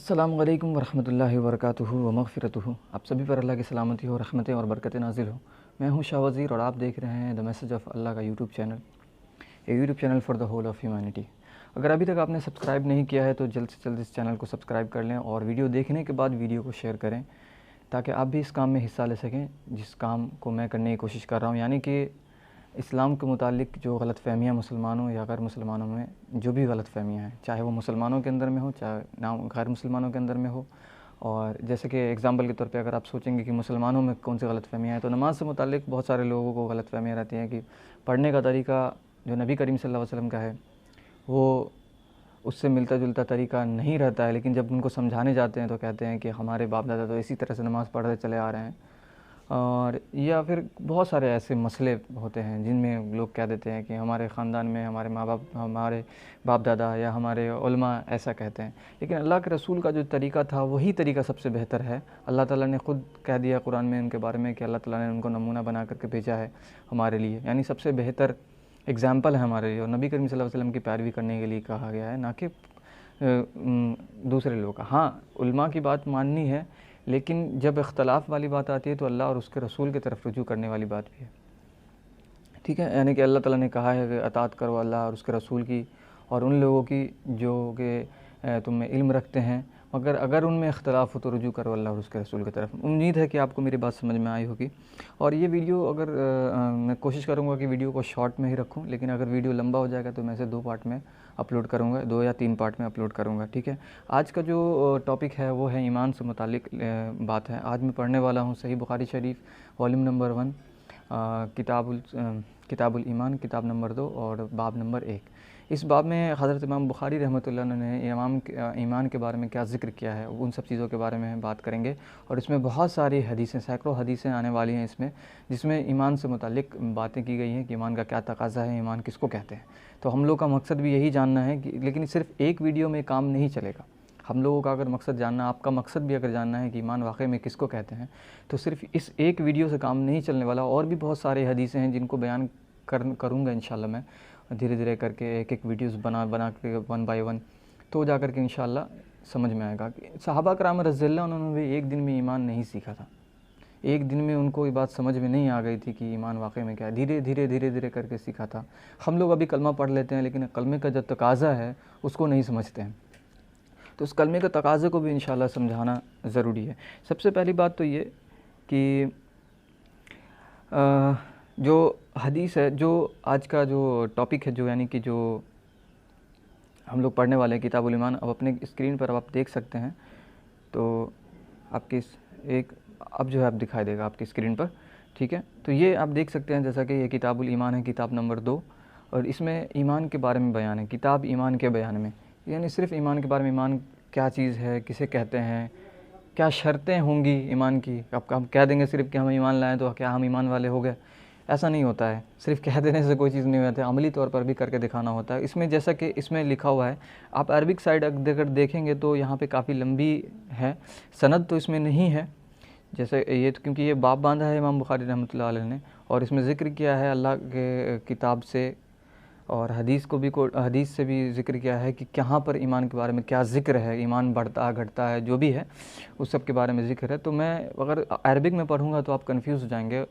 अस्सलामु अलैकुम वरहमतुल्लाहि वबरकातुहू व मग़फ़िरतुहू। आप सभी पर अल्लाह की सलामती हो, रहमतें और बरकतें नाज़िल हो। मैं हूँ शाह वज़ीर और आप देख रहे हैं द मैसेज ऑफ़ अल्लाह का YouTube channel, a YouTube channel for the whole of humanity. अगर अभी तक आपने सब्सक्राइब नहीं किया है तो जल्द से जल्द इस चैनल को सब्सक्राइब कर लें और वीडियो देखने के बाद वीडियो को शेयर करें ताकि आप भी इस काम में हिस्सा ले सकें जिस काम को मैं करने की कोशिश कर रहा हूँ, यानी कि इस्लाम के मुतालिक जो गलतफ़हमियाँ मुसलमानों या गैर मुसलमानों में जो भी गलतफ़हमियाँ हैं, चाहे वो मुसलमानों के अंदर में हो चाहे ना गैर मुसलमानों के अंदर में हो। और जैसे कि एग्ज़ाम्पल के तौर पे अगर आप सोचेंगे कि मुसलमानों में कौन सी गलतफ़हमियाँ हैं, तो नमाज़ से मुतालिक बहुत सारे लोगों को गलतफ़हमियाँ रहती हैं कि पढ़ने का तरीका जो नबी करीम सल्लल्लाहु अलैहि वसल्लम का है वो उससे मिलता जुलता तरीका नहीं रहता है। लेकिन जब उनको समझाने जाते हैं तो कहते हैं कि हमारे बाप दादा तो इसी तरह से नमाज़ पढ़ते चले आ रहे हैं। और या फिर बहुत सारे ऐसे मसले होते हैं जिनमें लोग कह देते हैं कि हमारे ख़ानदान में हमारे बाप दादा या हमारे उलमा ऐसा कहते हैं। लेकिन अल्लाह के रसूल का जो तरीका था वही तरीका सबसे बेहतर है। अल्लाह ताला ने ख़ुद कह दिया कुरान में उनके बारे में कि अल्लाह ताला ने उनको नमूना बना करके भेजा है हमारे लिए, यानी सबसे बेहतर एग्ज़ाम्पल है हमारे लिए। और नबी करीम सल्लल्लाहु अलैहि वसल्लम की पैरवी करने के लिए कहा गया है, ना कि दूसरे लोग का। हाँ, उलमा की बात माननी है, लेकिन जब इख्तलाफ वाली बात आती है तो अल्लाह और उसके रसूल की तरफ रुजू करने वाली बात भी है। ठीक है, यानी कि अल्लाह ताला ने कहा है कि अतात करो अल्लाह और उसके रसूल की और उन लोगों की जो कि तुम में इल्म रखते हैं, मगर अगर उनमें इख्तलाफ हो तो रुजू करो अल्लाह और उसके रसूल की तरफ। उम्मीद है कि आपको मेरी बात समझ में आई होगी। और ये वीडियो अगर मैं कोशिश करूँगा कि वीडियो को शॉर्ट में ही रखूँ, लेकिन अगर वीडियो लंबा हो जाएगा तो मैं इसे 2 पार्ट में अपलोड करूँगा, 2 या 3 पार्ट में अपलोड करूँगा। ठीक है, आज का जो टॉपिक है वो है ईमान से मुतालिक बात है। आज मैं पढ़ने वाला हूँ सही बुखारी शरीफ वॉल्यूम नंबर 1 किताबुल ईमान, किताब नंबर 2 और बाब नंबर 1। इस बाब में हज़रत इमाम बुखारी रहमतुल्लाह ने ईमान के बारे में क्या ज़िक्र किया है, उन सब चीज़ों के बारे में बात करेंगे। और इसमें बहुत सारी हदीसें, सैकड़ों हदीसें आने वाली हैं इसमें, जिसमें ईमान से मुतालिक बातें की गई हैं कि ईमान का क्या तकाज़ा है, ईमान किसको कहते हैं। तो हम लोग का मकसद भी यही जानना है कि, लेकिन सिर्फ़ एक वीडियो में काम नहीं चलेगा। हम लोगों का अगर मकसद जानना, आपका मकसद भी अगर जानना है कि ईमान वाक़ई में किसको कहते हैं, तो सिर्फ़ इस एक वीडियो से काम नहीं चलने वाला। और भी बहुत सारे हदीसें हैं जिनको बयान करूँगा इंशाल्लाह मैं धीरे धीरे करके, एक वीडियोज़ बना के 1 बाय 1, तो जा कर के इंशाल्लाह समझ में आएगा कि सहाबा कराम रज़ियल्लाहु अन्हुम उन्होंने भी एक दिन में ईमान नहीं सीखा था। एक दिन में उनको ये बात समझ में नहीं आ गई थी कि ईमान वाक़ई में क्या है। धीरे धीरे करके सीखा था। हम लोग अभी कलमा पढ़ लेते हैं, लेकिन कलमे का जो तकाज़ा है उसको नहीं समझते हैं। तो उस कलमे के तकाज़े को भी इंशाल्लाह समझाना ज़रूरी है। सबसे पहली बात तो ये कि जो हदीस है, जो आज का जो टॉपिक है, जो यानी कि जो हम लोग पढ़ने वाले हैं किताबुल ईमान, अब अपने स्क्रीन पर अब आप देख सकते हैं। तो आपकी अब जो है आप दिखाई देगा आपकी स्क्रीन पर। ठीक है, तो ये आप देख सकते हैं जैसा कि ये किताबुल ईमान है, किताब नंबर 2, और इसमें ईमान के बारे में बयान है। किताब ईमान के बयान में, यानी सिर्फ़ ईमान के बारे में, ईमान क्या चीज़ है, किसे कहते हैं, क्या शर्तें होंगी ईमान की। अब हम कह देंगे सिर्फ़ कि हम ईमान लाएँ तो क्या हम ईमान वाले हो गए, ऐसा नहीं होता है। सिर्फ़ कह देने से कोई चीज़ नहीं होती है, अमली तौर पर भी करके दिखाना होता है। इसमें जैसा कि इसमें लिखा हुआ है, आप अरबिक साइड अगर देखेंगे तो यहाँ पे काफ़ी लंबी है, सनद तो इसमें नहीं है जैसे ये, क्योंकि ये बाब बांधा है इमाम बुखारी रहमतुल्लाह अलैह ने, और इसमें ज़िक्र किया है अल्लाह के किताब से और हदीस हदीस से भी ज़िक्र किया है कि कहाँ पर ईमान के बारे में क्या ज़िक्र है, ईमान बढ़ता घटता है, जो भी है उस सब के बारे में ज़िक्र है। तो मैं अगर अरबिक में पढ़ूँगा तो आप कंफ्यूज हो जाएंगे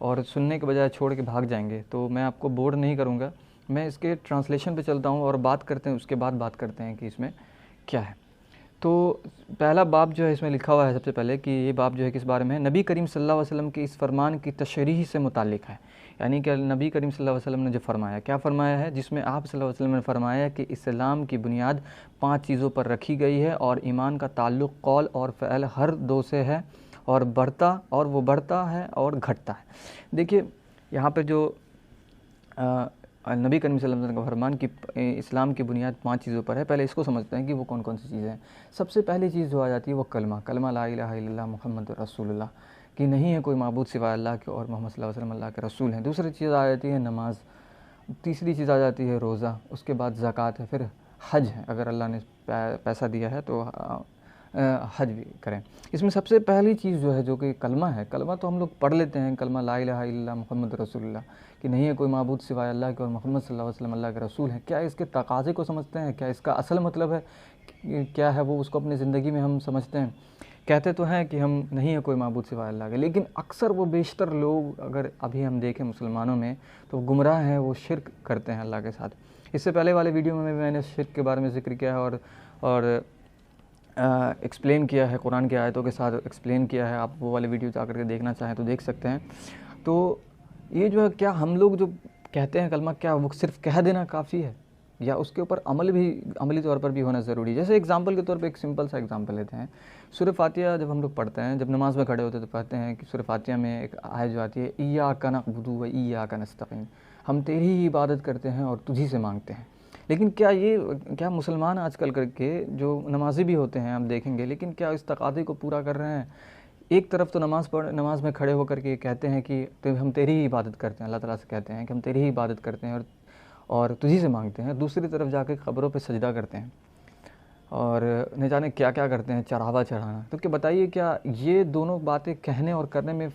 और सुनने के बजाय छोड़ के भाग जाएंगे। तो मैं आपको बोर नहीं करूँगा, मैं इसके ट्रांसलेशन पे चलता हूँ और बात करते हैं, उसके बाद बात करते हैं कि इसमें क्या है। तो पहला बाब जो है इसमें लिखा हुआ है सबसे पहले कि ये बाब जो है किस बारे में है, नबी करीम सल्लल्लाहु अलैहि वसल्लम के इस फरमान की तशरीह से मुतालिक है। यानी कि नबी करीम सल्लल्लाहु अलैहि वसल्लम ने जो फरमाया, क्या फरमाया है, जिसमें आप सल्लल्लाहु अलैहि वसल्लम ने फरमाया कि इस्लाम की बुनियाद 5 चीज़ों पर रखी गई है और ईमान का ताल्लुक़ कौल और फ़अल हर दो से है और वो बढ़ता है और घटता है। देखिए यहाँ पर जो नबी करीम सल्लल्लाहु अलैहि वसल्लम का फरमान कि इस्लाम की बुनियाद 5 चीज़ों पर है। पहले इसको समझते हैं कि वो कौन कौन सी चीज़ें हैं। सबसे पहली चीज़ जो आ जाती है वो कलमा ला इलाहा इल्लल्लाह मुहम्मदुर रसूलुल्लाह, कि नहीं है कोई माबूद सिवाय अल्लाह के और मोहम्मद सल्लल्लाहु अलैहि वसल्लम अल्लाह के रसूल हैं। दूसरी चीज़ आ जाती है नमाज, तीसरी चीज़ आ जाती है रोज़ा, उसके बाद ज़कात है, फिर हज है, अगर अल्लाह ने पैसा दिया है तो हज भी करें। इसमें सबसे पहली चीज़ जो है, जो कि कलमा है, कलमा तो हम लोग पढ़ लेते हैं, कलमा ला इलाहा इल्लल्लाह मुहम्मद रसूलुल्लाह, कि नहीं है कोई माबूद सिवाय अल्लाह के और मोहम्मद सल्लल्लाहु अलैहि वसल्लम अल्लाह के रसूल हैं। क्या इसके तकाज़े को समझते हैं? क्या इसका असल मतलब है क्या है, वो उसको अपनी ज़िंदगी में हम समझते हैं? कहते तो हैं कि हम नहीं है कोई माबूद सिवाय अल्लाह के, लेकिन अक्सर वो बेशतर लोग अगर अभी हम देखें मुसलमानों में, तो गुमराह हैं, वो शिर्क करते हैं अल्लाह के साथ। इससे पहले वाले वीडियो में मैंने शिर्क के बारे में ज़िक्र किया है और एक्सप्लेन किया है, कुरान की आयतों के साथ एक्सप्लेन किया है। आप वो वाले वीडियो जा कर के देखना चाहें तो देख सकते हैं। तो ये जो है, क्या हम लोग जो कहते हैं कलमा, क्या वो सिर्फ कह देना काफ़ी है, या उसके ऊपर अमली तौर पर भी होना ज़रूरी है? जैसे एग्जांपल के तौर पे एक सिंपल सा एग्जांपल लेते हैं। सूरह फातिहा जब हम लोग पढ़ते हैं, जब नमाज़ में खड़े होते हैं, तो पढ़ते हैं कि सूरह फातिहा में एक आयत जो आती है, इय्याका नअबुदु व इय्याका नस्तईन, हम तेरी ही इबादत करते हैं और तुझी से मांगते हैं। लेकिन क्या मुसलमान आजकल करके जो नमाजी भी होते हैं, हम देखेंगे, लेकिन क्या इस तकाज़े को पूरा कर रहे हैं? एक तरफ तो नमाज में खड़े होकर के कहते हैं कि तो हम तेरी ही इबादत करते हैं, अल्लाह ताला से कहते हैं कि हम तेरी ही इबादत करते हैं और तुझी से मांगते हैं। दूसरी तरफ जाके ख़बरों पे सजदा करते हैं और न जाने क्या क्या करते हैं, चढ़ावा चढ़ाना। तो क्या बताइए, क्या ये दोनों बातें कहने और करने में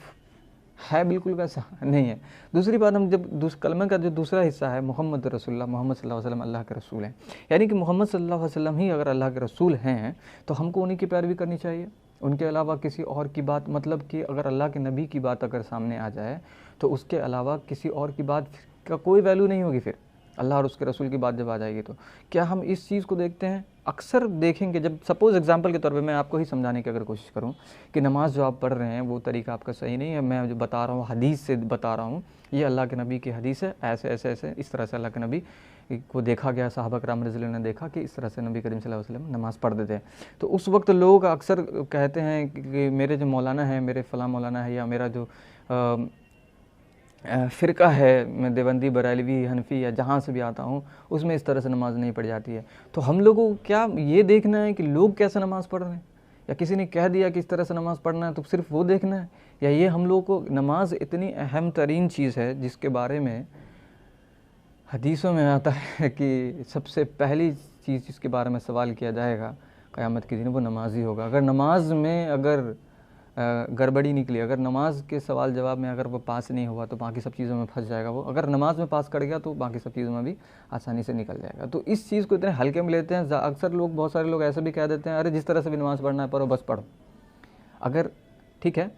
है बिल्कुल वैसा? नहीं है। दूसरी बात, हम जब कलमे का जो दूसरा हिस्सा है, मोहम्मद रसूलुल्लाह, मोहम्मद सल्लल्लाहु अलैहि वसल्लम अल्लाह के रसूल हैं, यानी कि मोहम्मद सल्लल्लाहु अलैहि वसल्लम ही अगर अल्लाह के रसूल हैं, तो हमको उन्हीं की पैरवी करनी चाहिए, उनके अलावा किसी और की बात, मतलब कि अगर अल्लाह के नबी की बात अगर सामने आ जाए, तो उसके अलावा किसी और की बात का कोई वैल्यू नहीं होगी। फिर अल्लाह और उसके रसूल की बात जब आ जाएगी, तो क्या हम इस चीज़ को देखते हैं? अक्सर देखेंगे, जब सपोज़ एग्जांपल के तौर पे मैं आपको ही समझाने की अगर कोशिश करूं कि नमाज़ जो आप पढ़ रहे हैं वो तरीका आपका सही नहीं है, मैं जो बता रहा हूँ हदीस से बता रहा हूँ, ये अल्लाह के नबी की हदीस है, ऐसे ऐसे ऐसे इस तरह से अल्लाह के नबी को देखा गया, सहाबा कराम रज़ियल्लाहु अन्हुम ने देखा कि इस तरह से नबी करीम सल्लल्लाहु अलैहि वसल्लम नमाज़ पढ़ते थे। तो उस वक्त लोग अक्सर कहते हैं कि मेरे जो मौलाना है, मेरे फ़लाँ मौलाना है, या मेरा जो फ़िरका है, मैं देवबंदी, बरेलवी, हनफी या जहाँ से भी आता हूँ, उसमें इस तरह से नमाज़ नहीं पढ़ी जाती है। तो हम लोगों को क्या ये देखना है कि लोग कैसे नमाज़ पढ़ रहे हैं, या किसी ने कह दिया कि इस तरह से नमाज़ पढ़ना है तो सिर्फ वो देखना है? या ये हम लोगों को, नमाज इतनी अहम तरीन चीज़ है जिसके बारे में हदीसों में आता है कि सबसे पहली चीज़ जिसके बारे में सवाल किया जाएगा क़यामत के दिन, वो नमाज ही होगा। अगर नमाज में अगर गड़बड़ी निकली, अगर नमाज के सवाल जवाब में अगर वो पास नहीं हुआ, तो बाकी सब चीज़ों में फंस जाएगा वो। अगर नमाज में पास कर गया तो बाकी सब चीज़ों में भी आसानी से निकल जाएगा। तो इस चीज़ को इतने हल्के में लेते हैं। अक्सर लोग, बहुत सारे लोग ऐसे भी कह देते हैं, अरे जिस तरह से भी नमाज़ पढ़ना है पढ़ो, बस पढ़ो, अगर ठीक है।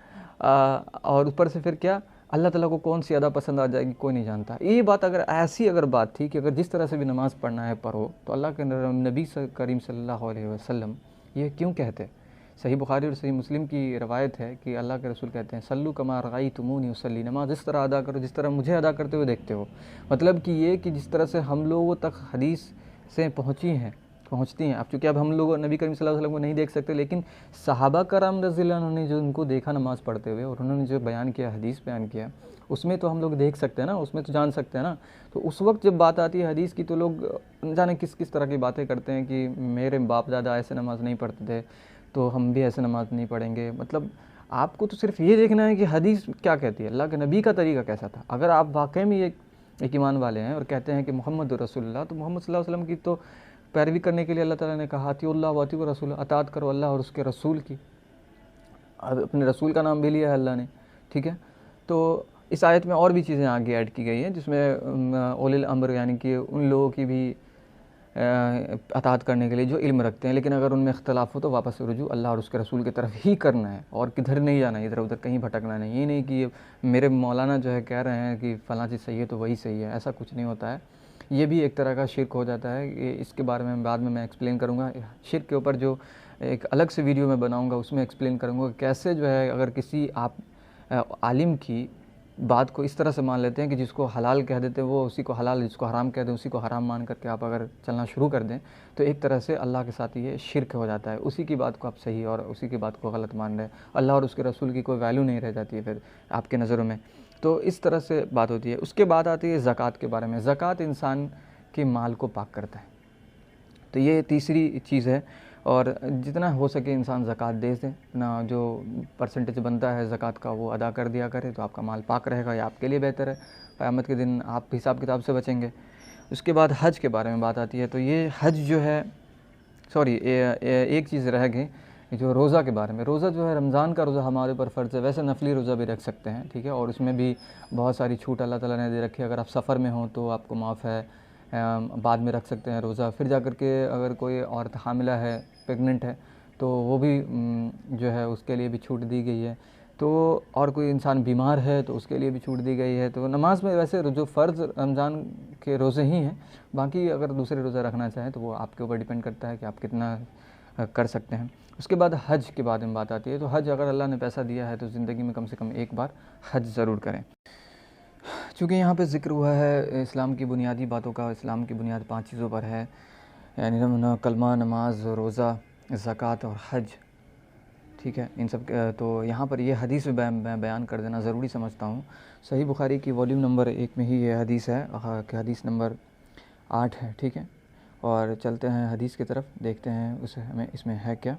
और ऊपर से फिर क्या, अल्लाह ताला को कौन सी अदा पसंद आ जाएगी कोई नहीं जानता। ये बात अगर बात थी कि अगर जिस तरह से भी नमाज़ पढ़ना है पढ़ो, तो अल्लाह के नबी करीम सल्लल्लाहु अलैहि वसल्लम ये क्यों कहते? सही बुखारी और सही मुस्लिम की रवायत है कि अल्लाह के रसूल कहते हैं, सल्लू कमा रअयतुमूनी उसल्ली, नमाज इस तरह अदा करो जिस तरह मुझे अदा करते हुए देखते हो। मतलब कि ये कि जिस तरह से हम लोगों तक हदीस से पहुँचती हैं। अब चूँकि अब हम लोग नबी करीम सल्लल्लाहु अलैहि वसल्लम को नहीं देख सकते, लेकिन सहाबा कराम रज़ियल्लाहु अन्हुम ने जो उनको देखा नमाज़ पढ़ते हुए, और उन्होंने जो बयान किया, हदीस बयान किया, उसमें तो हम लोग देख सकते हैं ना, उसमें तो जान सकते हैं ना। तो उस वक्त जब बात आती है हदीस की, तो लोग जाने किस किस तरह की बातें करते हैं कि मेरे बाप दादा ऐसे नमाज़ नहीं पढ़ते थे, तो हम भी ऐसे नमाज़ नहीं पढ़ेंगे। मतलब आपको तो सिर्फ ये देखना है कि हदीस क्या कहती है, अल्लाह के नबी का तरीका कैसा था। अगर आप वाकई में एक ईमान वाले हैं और कहते हैं कि मोहम्मद रसूलुल्लाह, तो मोहम्मद सल्लल्लाहु अलैहि वसल्लम की तो पैरवी करने के लिए अल्लाह ताला ने कहा, अतिउल्लाह व अतिउर रसूल, अतात करो अल्लाह और उसके रसूल की। अपने रसूल का नाम भी लिया है अल्लाह ने, ठीक है। तो इस आयत में और भी चीज़ें आगे ऐड की गई हैं, जिसमें उलिल अम्र, यानी कि उन लोगों की भी अतात करने के लिए जो इल्म रखते हैं, लेकिन अगर उनमें इख्तलाफ हो तो वापस रुजू अल्लाह और उसके रसूल की तरफ ही करना है, और किधर नहीं जाना, इधर उधर कहीं भटकना नहीं। ये नहीं कि मेरे मौलाना जो है कह रहे हैं कि फ़लाँ चीज़ सही है तो वही सही है, ऐसा कुछ नहीं होता है। ये भी एक तरह का शिर्क हो जाता है। ये इसके बारे में बाद में मैं एक्सप्लेन करूँगा। शिर्क के ऊपर जो एक अलग से वीडियो मैं बनाऊँगा, उसमें एक्सप्लेन करूँगा कैसे जो है, अगर किसी आप आलिम की बात को इस तरह से मान लेते हैं कि जिसको हलाल कह देते हैं वो उसी को हलाल, जिसको हराम कह दें उसी को हराम मान करके आप अगर चलना शुरू कर दें, तो एक तरह से अल्लाह के साथ ये शिर्क हो जाता है। उसी की बात को आप सही और उसी की बात को गलत मान रहे हैं। अल्लाह और उसके रसूल की कोई वैल्यू नहीं रह जाती है फिर आपके नज़रों में। तो इस तरह से बात होती है। उसके बाद आती है ज़कात के बारे में। ज़कात इंसान के माल को पाक करता है, तो ये तीसरी चीज़ है। और जितना हो सके इंसान ज़कात दे दें ना, जो परसेंटेज बनता है ज़कात का वो अदा कर दिया करे, तो आपका माल पाक रहेगा, या आपके लिए बेहतर है। क़यामत के दिन आप हिसाब किताब से बचेंगे। उसके बाद हज के बारे में बात आती है। तो ये हज जो है, सॉरी एक चीज़ रह गई जो रोज़ा के बारे में, रोज़ा जो है रमज़ान का रोज़ा हमारे ऊपर फ़र्ज़ है, वैसे नफली रोज़ा भी रख सकते हैं, ठीक है। और उसमें भी बहुत सारी छूट अल्लाह ताला ने दे रखी है। अगर आप सफ़र में हो तो आपको माफ़ है, बाद में रख सकते हैं रोज़ा। फिर जा कर के अगर कोई औरत हामिला है, प्रेग्नेंट है, तो वो भी जो है उसके लिए भी छूट दी गई है। तो और कोई इंसान बीमार है तो उसके लिए भी छूट दी गई है। तो नमाज़ में वैसे जो फ़र्ज़ रमज़ान के रोज़े ही हैं, बाकी अगर दूसरे रोज़ा रखना चाहें तो वो आपके ऊपर डिपेंड करता है कि आप कितना कर सकते हैं। उसके बाद हज के बारे में बात आती है। तो हज अगर अल्लाह ने पैसा दिया है तो ज़िंदगी में कम से कम एक बार हज ज़रूर करें। चूँकि यहाँ पे ज़िक्र हुआ है इस्लाम की बुनियादी बातों का, इस्लाम की बुनियाद 5 चीज़ों पर है, यानी कलमा, नमाज, रोज़ा, ज़कात और हज, ठीक है। इन सब तो यहाँ पर ये हदीस मैं बयान कर देना ज़रूरी समझता हूँ। सही बुखारी की वॉल्यूम नंबर 1 में ही ये हदीस है, कि हदीस नंबर 8 है, ठीक है। और चलते हैं हदीस की तरफ, देखते हैं उसे हमें इसमें है क्या।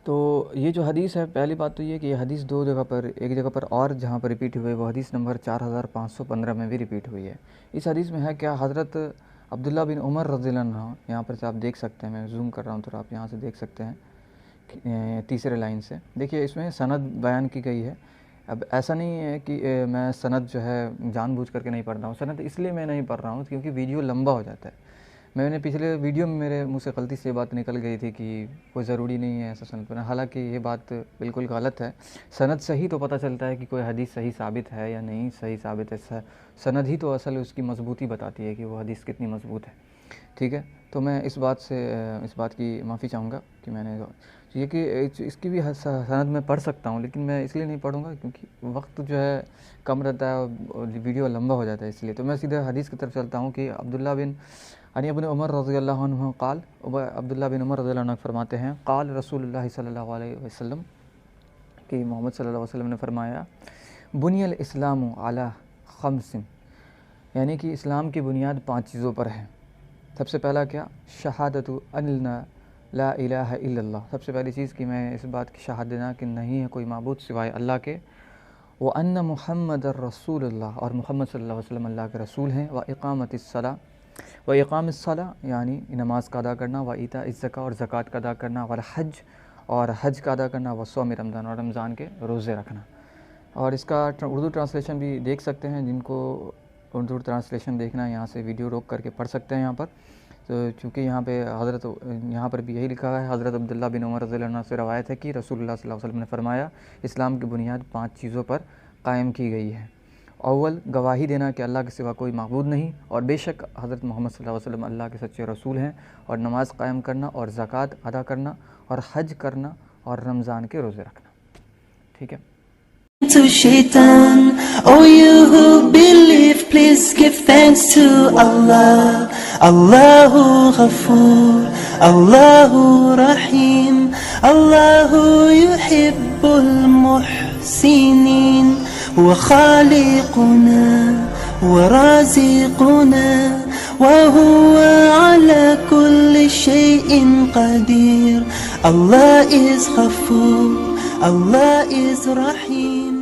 तो ये जो हदीस है, पहली बात तो ये कि ये हदीस दो जगह पर, एक जगह पर और जहाँ पर रिपीट हुई है वो हदीस नंबर 4515 में भी रिपीट हुई है। इस हदीस में है क्या, हज़रत अब्दुल्ला बिन उमर रज़ियल्लाहु अन्हु, यहाँ पर से आप देख सकते हैं, मैं जूम कर रहा हूँ तो आप यहाँ से देख सकते हैं तीसरे लाइन से। देखिए इसमें सनद बयान की गई है। अब ऐसा नहीं है कि मैं सनद जो है जानबूझ करके नहीं पढ़ रहा हूँ, सनद इसलिए मैं नहीं पढ़ रहा हूँ क्योंकि वीडियो लंबा हो जाता है। मैंने पिछले वीडियो में मेरे मुंह से गलती से ये बात निकल गई थी कि कोई ज़रूरी नहीं है ऐसा सनद पढ़ना, हालांकि ये बात बिल्कुल गलत है। सनद से ही तो पता चलता है कि कोई हदीस सही साबित है या नहीं सही साबित है। सनद ही तो असल उसकी मजबूती बताती है कि वो हदीस कितनी मजबूत है, ठीक है। तो मैं इस बात की माफ़ी चाहूँगा कि मैंने ये कि इसकी भी सनद में पढ़ सकता हूँ, लेकिन मैं इसलिए नहीं पढ़ूँगा क्योंकि वक्त जो है कम रहता है और वीडियो लंबा हो जाता है, इसलिए। तो मैं सीधे हदीस की तरफ चलता हूँ कि अब्दुल्ला बिन उमर रज़ियल्लाहु अन्हु क़ाल, अब्दुल्ला बिन उमर रज़ियल्लाहु अन्हु फरमाते हैं, क़ाल रसूलुल्लाह सल्लल्लाहु अलैहि वसल्लम, कि मोहम्मद सल्लल्लाहु अलैहि वसल्लम ने फरमाया, बुनियल इस्लामु अला खम्सिन, यानी कि इस्लाम की बुनियाद 5 चीज़ों पर है। सबसे पहला क्या, शहादतु अन्ना ला इलाहा इल्लल्लाह, सबसे पहली चीज़ कि मैं इस बात की शहादत देना कि नहीं है कोई माबूद सिवाय अल्लाह के, व अन्न मुहम्मदर रसूलुल्लाह, और मोहम्मद सल्लल्लाहु अलैहि वसल्लम अल्लाह के रसूल हैं, व इक़ामतिस सला, व इक़ामिस सला यानी नमाज का अदा करना, व ईता ज़का और ज़कात का अदा करना, व हज और हज का अदा करना, व सौम रमज़ान और रमज़ान के रोज़े रखना। और इसका उर्दू ट्रांसलेशन भी देख सकते हैं, जिनको उर्दू ट्रांसलेशन देखना है यहाँ से वीडियो रोक करके पढ़ सकते हैं यहाँ पर। तो चूँकि यहाँ पर भी यही लिखा है, हज़रत अब्दुल्ला बिन उमर रज़ियल्लाहु अन्हु से रवायत है कि रसूलुल्लाह सल्लल्लाहु अलैहि वसल्लम ने फरमाया, इस्लाम की बुनियाद 5 चीज़ों पर कायम की गई है। अव्वल, गवाही देना कि अल्लाह के सिवा कोई माबूद नहीं और बेशक हज़रत मोहम्मद सल्लल्लाहु अलैहि वसल्लम अल्लाह के सच्चे रसूल हैं, और नमाज कायम करना और ज़कात अदा करना और हज करना और रमज़ान के रोज़े रखना, ठीक है। To shaitan, oh you who believe, please give thanks to Allah. Allahu Ghafoor, Allahu Rahim, Allahu yuhibbul muhsinin, wa khaliquna wa raziquna, wa huwa ala kulli shay'in qadir. Allah is Ghafoor, Allah is Rahim.